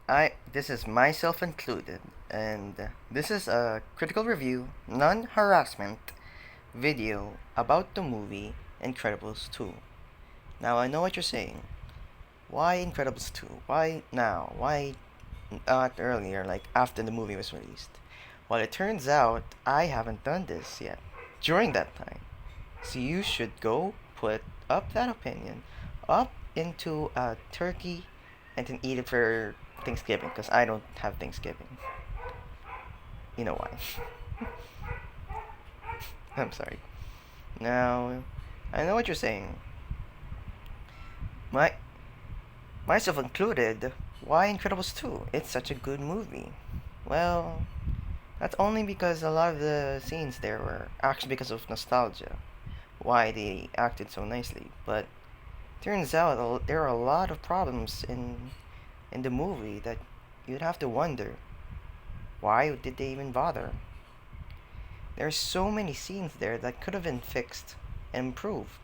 I this is myself included, and this is a critical review, non-harassment video about the movie Incredibles 2. Now I know what you're saying. Why Incredibles 2? Why now? Why not earlier, like after the movie was released? Well, it turns out I haven't done this yet during that time. So you should go put up that opinion up into a turkey and then eat it for Thanksgiving because I don't have Thanksgiving. You know why. I'm sorry. Now, I know what you're saying. My myself included. Why Incredibles 2? It's such a good movie. Well, that's only because a lot of the scenes there were actually because of nostalgia. Why they acted so nicely. But turns out there are a lot of problems in the movie that you'd have to wonder why did they even bother? There's so many scenes there that could have been fixed and improved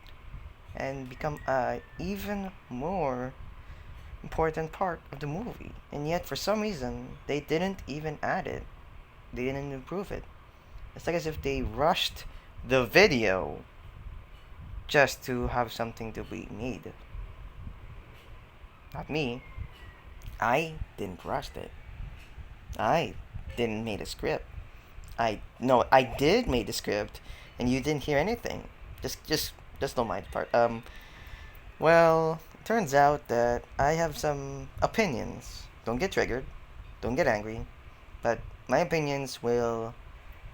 and become a even more important part of the movie. And yet for some reason they didn't even add it. They didn't improve it. It's like as if they rushed the video just to have something to be made. Not me. I didn't rush it. I didn't make a script. I did make the script, and you didn't hear anything. Just don't mind the part. Well, it turns out that I have some opinions. Don't get triggered. Don't get angry. But my opinions will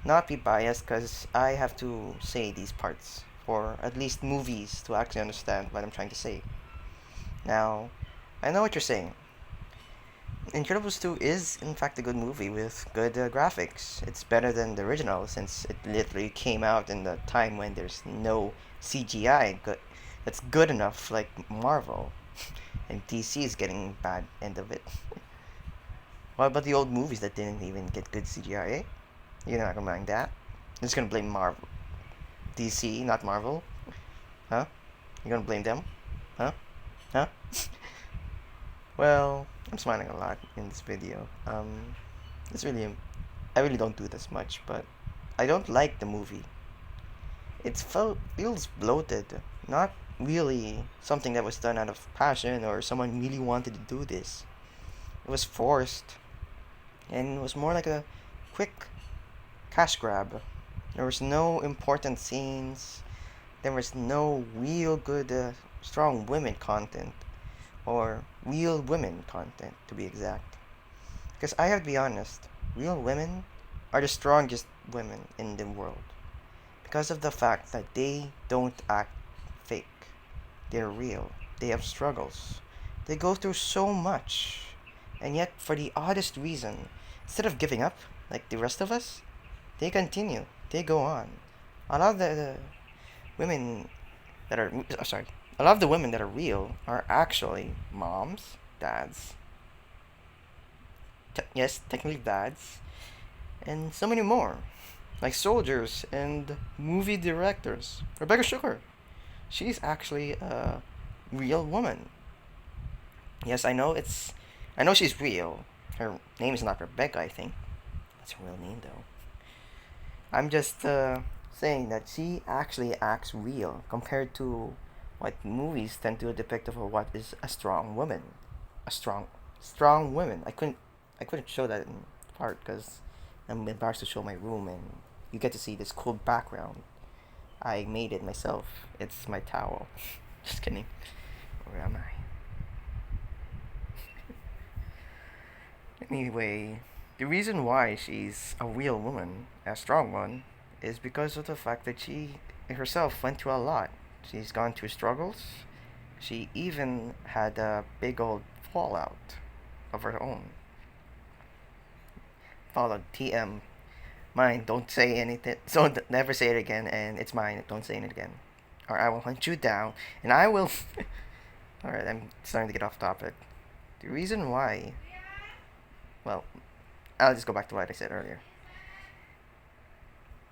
not be biased because I have to say these parts for at least movies to actually understand what I'm trying to say. Now, I know what you're saying. Incredibles 2 is, in fact, a good movie with good graphics. It's better than the original since it literally came out in the time when there's no CGI that's good enough, like Marvel. And DC is getting bad end of it. What about the old movies that didn't even get good CGI, eh? You're not gonna mind that? You're just gonna blame Marvel. DC, not Marvel? Huh? You're gonna blame them? Huh? Huh? Well, I'm smiling a lot in this video. It's really, I really don't do this much, but I don't like the movie. Feels bloated, not really something that was done out of passion or someone really wanted to do this. It was forced, and it was more like a quick cash grab. There was no important scenes. There was no real good, strong women content or real women content to be exact. Because I have to be honest, real women are the strongest women in the world because of the fact that they don't act fake. They're real. They have struggles. They go through so much. And yet, for the oddest reason, instead of giving up like the rest of us, they continue. They go on. A lot of the women that are sorry, a lot of the women that are real are actually moms, dads, yes, technically dads, and so many more, like soldiers and movie directors. Rebecca Sugar, she's actually a real woman. Yes, I know she's real. Her name is not Rebecca, I think. That's her real name though. I'm just saying that she actually acts real compared to what movies tend to depict of what is a strong woman, a strong woman. I couldn't show that in part because I'm embarrassed to show my room and you get to see this cool background. I made it myself. It's my towel. Just kidding. Where am I? Anyway, the reason why she's a real woman, a strong one, is because of the fact that she herself went through a lot. She's gone through struggles. She even had a big old fallout of her own. Fallout TM. Mine, don't say anything. So never say it again, and it's mine, don't say it again. Or I will hunt you down, and I will. Alright, I'm starting to get off topic. The reason why. Well, I'll just go back to what I said earlier.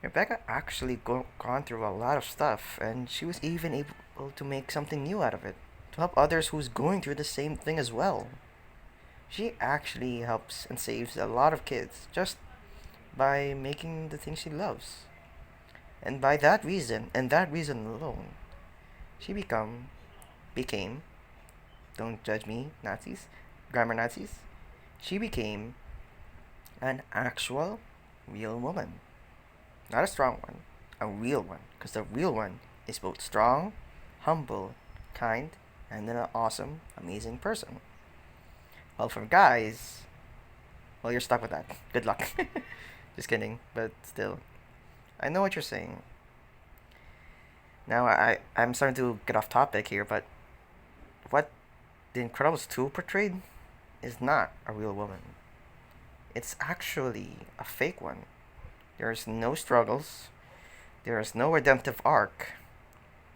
Rebecca actually gone through a lot of stuff, and she was even able to make something new out of it to help others who's going through the same thing as well. She actually helps and saves a lot of kids just by making the things she loves. And by that reason, and that reason alone, she became, don't judge me, Nazis, grammar Nazis, she became an actual real woman. Not a strong one, a real one. Because the real one is both strong, humble, kind, and an awesome, amazing person. Well, for guys, well, you're stuck with that. Good luck. Just kidding, but still, I know what you're saying. Now, I'm starting to get off topic here, but what The Incredibles 2 portrayed is not a real woman. It's actually a fake one. There's no struggles, there's no redemptive arc,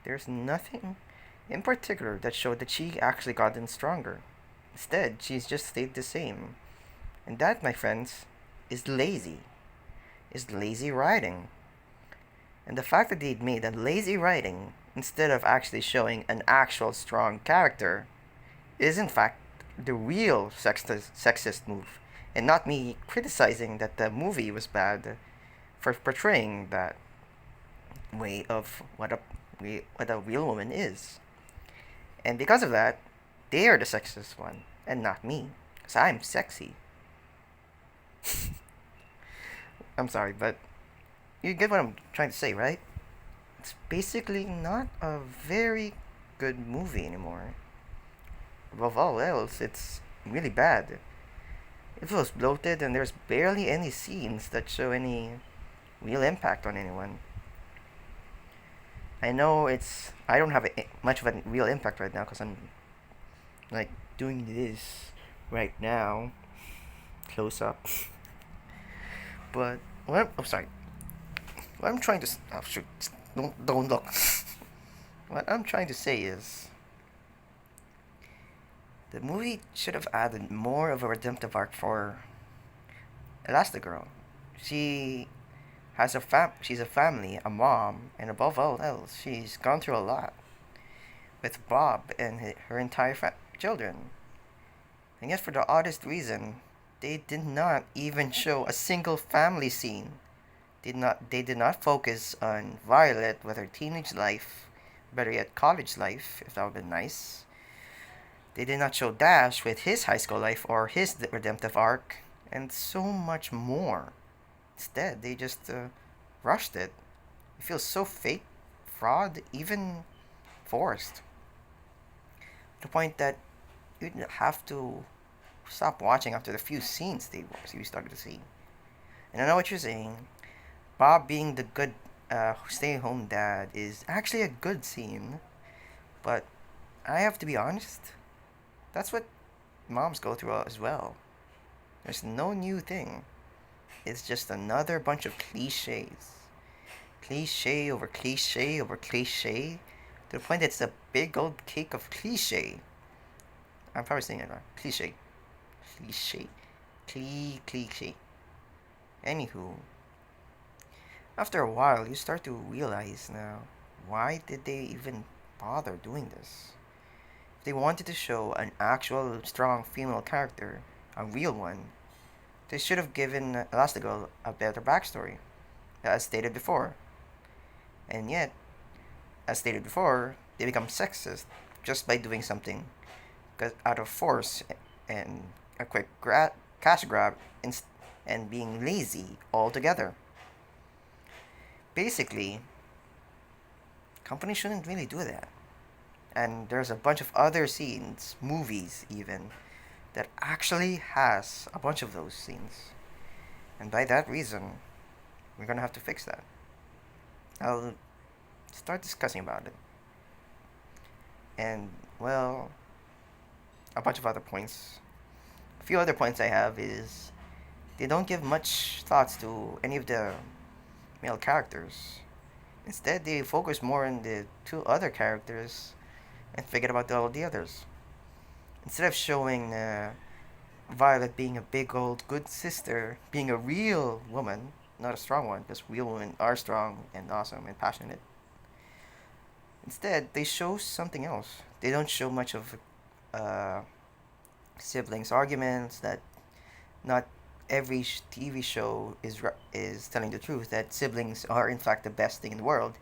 there's nothing in particular that showed that she actually gotten stronger. Instead, she's just stayed the same. And that, my friends, is lazy. Is lazy writing. And the fact that they made a lazy writing instead of actually showing an actual strong character is in fact the real sexist move. And not me criticizing that the movie was bad for portraying that way of what a real woman is. And because of that, they are the sexist one and not me. Because I'm sexy. I'm sorry, but you get what I'm trying to say, right? It's basically not a very good movie anymore. Above all else, it's really bad. It feels bloated and there's barely any scenes that show any real impact on anyone. I know I don't have much of a real impact right now because I'm like doing this right now, close up. But sorry. What I'm trying to oh shoot, don't look. What I'm trying to say is the movie should have added more of a redemptive arc for Elastigirl. She she's a family, a mom, and above all else, she's gone through a lot with Bob and her entire children. And yet, for the oddest reason, they did not even show a single family scene. They did not focus on Violet with her teenage life, better yet, college life, if that would have been nice. They did not show Dash with his high school life or his redemptive arc, and so much more. Instead, they just rushed it. It feels so fake, fraud, even forced. To the point that you'd have to stop watching after the few scenes you started to see. And I know what you're saying. Bob being the good stay-at-home dad is actually a good scene, but I have to be honest. That's what moms go through as well. There's no new thing. It's just another bunch of cliches. Cliche over cliche over cliche. To the point that it's a big old cake of cliche. I'm probably saying it wrong. Cliche. Cliche. Cliche. Anywho. After a while, you start to realize now, why did they even bother doing this? If they wanted to show an actual strong female character, a real one, they should have given Elastigirl a better backstory, as stated before. And yet, as stated before, they become sexist just by doing something out of force and a quick cash grab and being lazy altogether. Basically, companies shouldn't really do that. And there's a bunch of other scenes, movies even, that actually has a bunch of those scenes. And by that reason, we're gonna have to fix that. I'll start discussing about it. And, well, a bunch of other points. A few other points I have is they don't give much thoughts to any of the male characters. Instead, they focus more on the two other characters and forget about all the others. Instead of showing Violet being a big old good sister, being a real woman, not a strong one, because real women are strong and awesome and passionate. Instead, they show something else. They don't show much of siblings arguments, that not every TV show is telling the truth, that siblings are in fact the best thing in the world.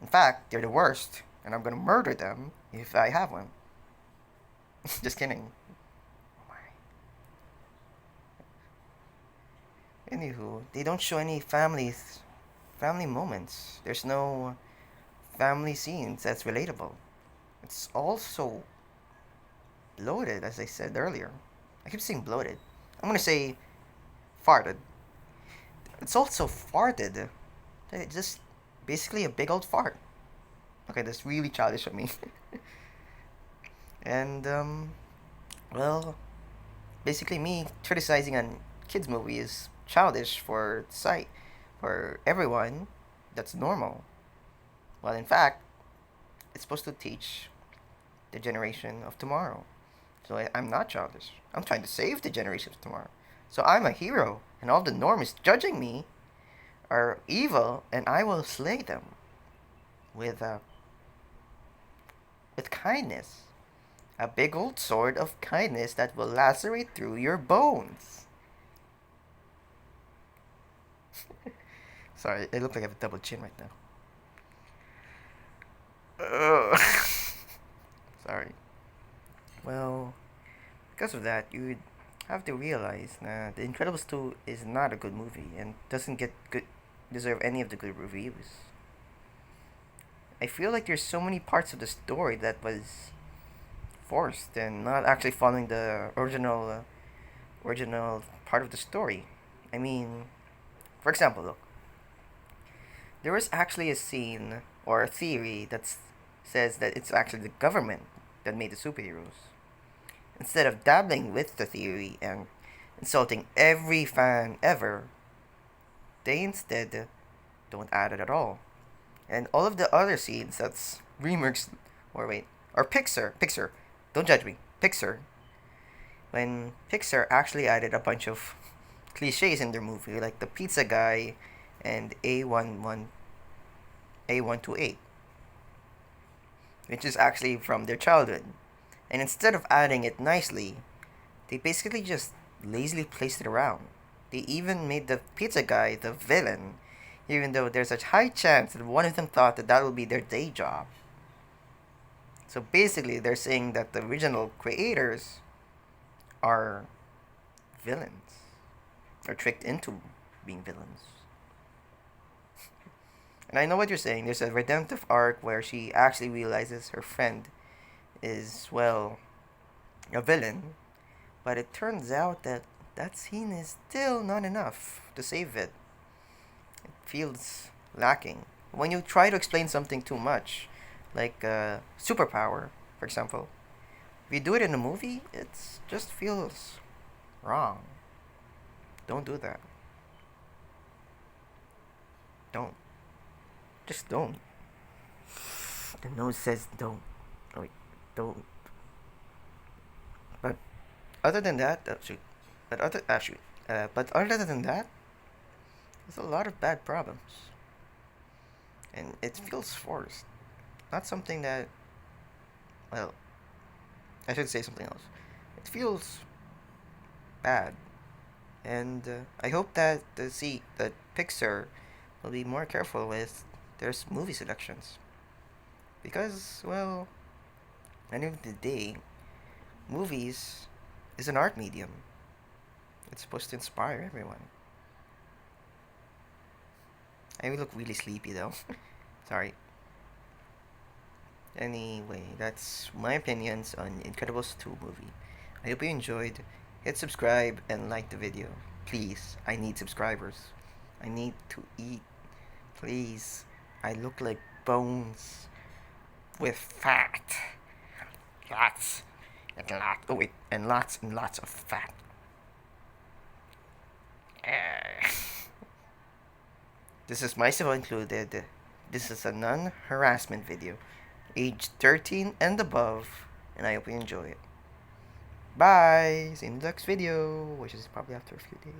In fact, they're the worst, and I'm gonna murder them if I have one. Just kidding. Anywho, they don't show any family moments. There's no family scenes that's relatable. It's also bloated, as I said earlier. I keep saying bloated. I'm gonna say farted. It's also farted. It's just basically a big old fart. Okay, that's really childish of me. And well, basically me criticizing a kids movie is childish for sight for everyone. That's normal. Well, in fact, it's supposed to teach the generation of tomorrow. So I'm not childish. I'm trying to save the generation of tomorrow. So I'm a hero, and all the normies judging me are evil, and I will slay them with with kindness. A big old sword of kindness that will lacerate through your bones. Sorry, I look like I have a double chin right now. Ugh. Sorry. Well, because of that, you'd have to realize that The Incredibles 2 is not a good movie and doesn't get good deserve any of the good reviews. I feel like there's so many parts of the story that was forced and not actually following the original part of the story. I mean, for example, look, there was actually a scene or a theory that says that it's actually the government that made the superheroes. Instead of dabbling with the theory and insulting every fan ever, they instead don't add it at all. And all of the other scenes that's DreamWorks, or wait, or Pixar, don't judge me, Pixar, when Pixar actually added a bunch of cliches in their movie, like the pizza guy and A128, which is actually from their childhood. And instead of adding it nicely, they basically just lazily placed it around. They even made the pizza guy the villain, even though there's a high chance that one of them thought that that would be their day job. So basically, they're saying that the original creators are villains, or tricked into being villains. And I know what you're saying. There's a redemptive arc where she actually realizes her friend is, well, a villain, but it turns out that that scene is still not enough to save it. It feels lacking. When you try to explain something too much, like superpower, for example, if you do it in a movie, it just feels wrong. Don't do that. Don't. Just don't. The nose says don't. Oh, wait, don't. But other than that, shoot. But other shoot. But other than that, there's a lot of bad problems, and it feels forced. Not something that, well, I should say something else. It feels bad, and I hope that that Pixar will be more careful with their movie selections, because, well, at the end of the day, movies is an art medium. It's supposed to inspire everyone. I look really sleepy though. Sorry. Anyway, that's my opinions on Incredibles 2 movie. I hope you enjoyed. Hit subscribe and like the video. Please, I need subscribers. I need to eat. Please. I look like bones with fat. Lots and lots. Oh wait, and lots of fat. This is myself included. This is a non-harassment video, age 13 and above, and I hope you enjoy it. Bye! See you in the next video, which is probably after a few days.